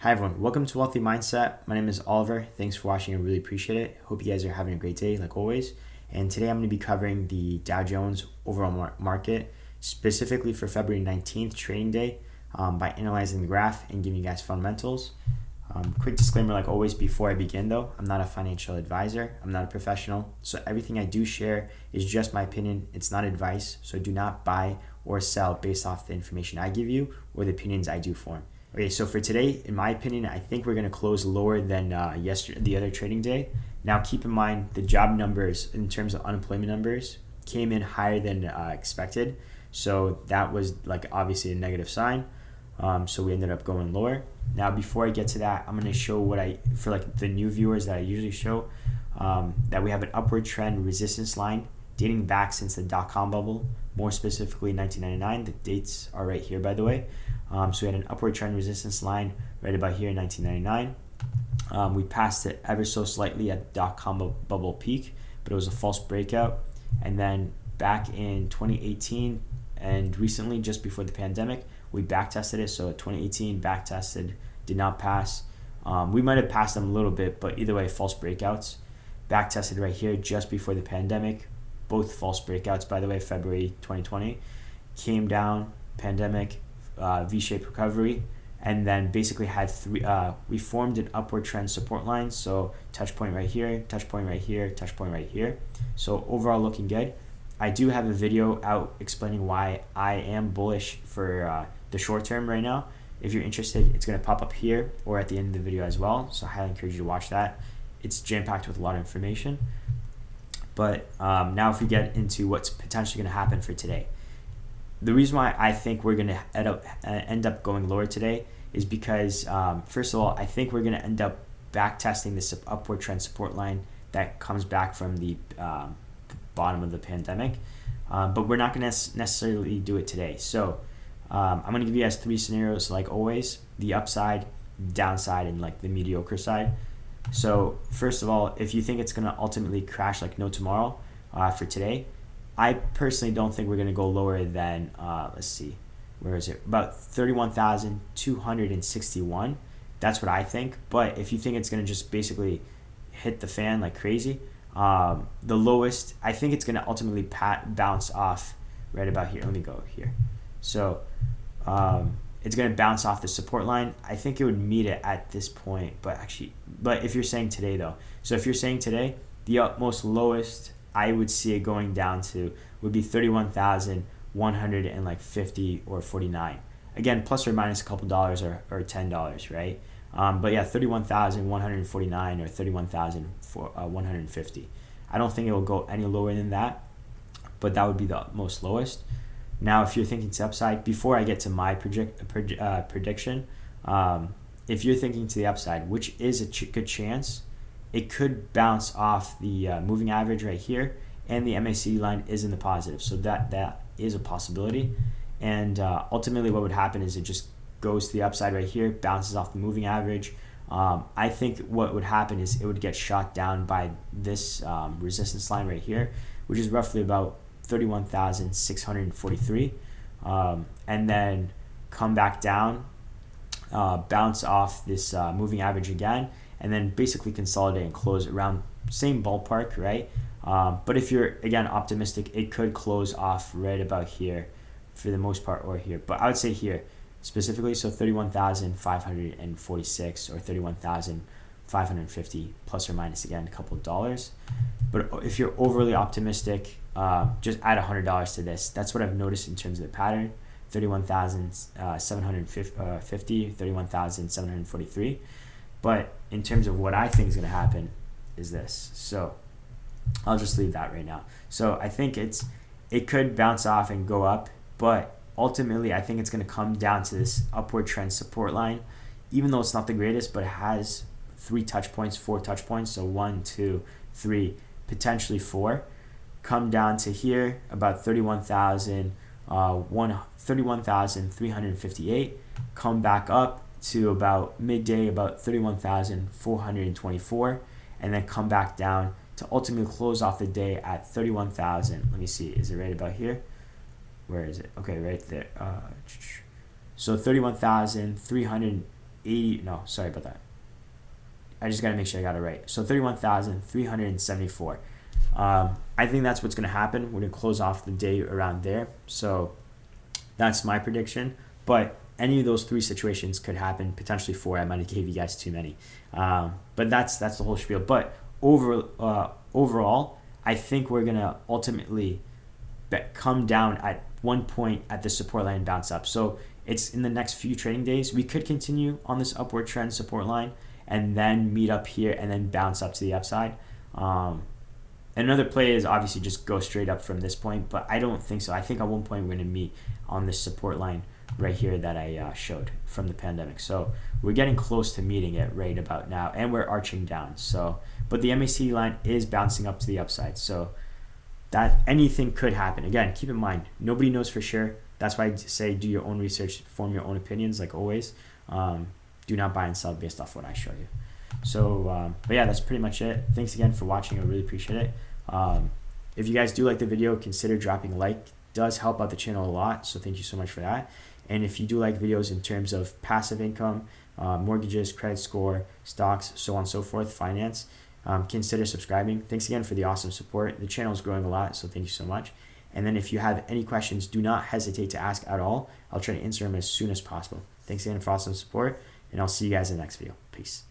Hi everyone, welcome to Wealthy Mindset. My name is Oliver. Thanks for watching. I really appreciate it. Hope you guys are having a great day like always. And today I'm going to be covering the Dow Jones overall market, specifically for February 19th trading day, by analyzing the graph and giving you guys fundamentals. Quick disclaimer like always before I begin though, I'm not a financial advisor. I'm not a professional. So everything I do share is just my opinion. It's not advice. So do not buy or sell based off the information I give you or the opinions I do form. Okay, so for today, in my opinion, I think we're going to close lower than the other trading day. Now, keep in mind the job numbers in terms of unemployment numbers came in higher than expected. So that was like obviously a negative sign. So we ended up going lower. Now, before I get to that, I'm going to show for like the new viewers that I usually show, that we have an upward trend resistance line dating back since the dot-com bubble, more specifically 1999. The dates are right here, by the way. So we had an upward trend resistance line right about here in 1999. We passed it ever so slightly at the dot-com bubble peak, but it was a false breakout. And then back in 2018 and recently, just before the pandemic, we back tested it. So 2018 back tested, did not pass. We might have passed them a little bit, but either way, false breakouts. Back tested right here just before the pandemic. Both false breakouts, by the way, February 2020. Came down, pandemic, V-shaped recovery, and then basically had we formed an upward trend support line. So touch point right here, touch point right here, touch point right here. So overall looking good. I do have a video out explaining why I am bullish for the short term right now. If you're interested, it's going to pop up here or at the end of the video as well. So I highly encourage you to watch that. It's jam-packed with a lot of information. But now if we get into what's potentially going to happen for today. The reason why I think we're going to end up going lower today is because, first of all, I think we're going to end up back testing this upward trend support line that comes back from the bottom of the pandemic. But we're not going to necessarily do it today. So I'm going to give you guys three scenarios like always: the upside, downside, and like the mediocre side. So first of all, if you think it's going to ultimately crash like no tomorrow for today, I personally don't think we're going to go lower than, let's see, where is it? About 31,261. That's what I think. But if you think it's going to just basically hit the fan like crazy, the lowest, I think it's going to ultimately bounce off right about here. Let me go here. So it's going to bounce off the support line. I think it would meet it at this point. But if you're saying today though, so if you're saying today, the utmost lowest I would see it going down to would be 31,150 or 49. Again, plus or minus a couple dollars or $10, right? But yeah, 31,149 or 31,150. I don't think it will go any lower than that, but that would be the most lowest. Now, if you're thinking to upside, before I get to my prediction, if you're thinking to the upside, which is a good chance, it could bounce off the moving average right here, and the MACD line is in the positive. So that is a possibility. And ultimately what would happen is it just goes to the upside right here, bounces off the moving average. I think what would happen is it would get shot down by this resistance line right here, which is roughly about 31,643, and then come back down, bounce off this moving average again, and then basically consolidate and close around same ballpark, right? But if you're, again, optimistic, it could close off right about here for the most part, or here. But I would say here specifically, so 31,546 or 31,550 plus or minus, again, a couple of dollars. But if you're overly optimistic, just add $100 to this. That's what I've noticed in terms of the pattern: 31,750, 31,743. But in terms of what I think is going to happen is this. So I'll just leave that right now. So I think it could bounce off and go up, but ultimately I think it's going to come down to this upward trend support line, even though it's not the greatest, but it has 4 touch points. So 1, 2, 3, potentially 4. Come down to here, about 31,358. Come back up to about midday, about 31,424, and then come back down to ultimately close off the day at 31,000. Let me see, is it right about here? Where is it? Okay, right there. So 31,300 80, no, sorry about that. I just got to make sure I got it right. So 31,374. I think that's what's going to happen. We're going to close off the day around there. So that's my prediction. But any of those three situations could happen, potentially four. I might have gave you guys too many. But that's the whole spiel. But overall, I think we're going to ultimately come down at one point at the support line and bounce up. So it's in the next few trading days. We could continue on this upward trend support line and then meet up here and then bounce up to the upside. And another play is obviously just go straight up from this point, but I don't think so. I think at one point we're going to meet on this support line right here that I showed from the pandemic. So we're getting close to meeting it right about now, and we're arching down. So, but the MACD line is bouncing up to the upside. So that anything could happen. Again, keep in mind, nobody knows for sure. That's why I say do your own research, form your own opinions, like always. Do not buy and sell based off what I show you. So, but yeah, that's pretty much it. Thanks again for watching. I really appreciate it. If you guys do like the video, consider dropping a like. It does help out the channel a lot. So thank you so much for that. And if you do like videos in terms of passive income, mortgages, credit score, stocks, so on and so forth, finance, consider subscribing. Thanks again for the awesome support. The channel is growing a lot, so thank you so much. And then if you have any questions, do not hesitate to ask at all. I'll try to answer them as soon as possible. Thanks again for awesome support, and I'll see you guys in the next video. Peace.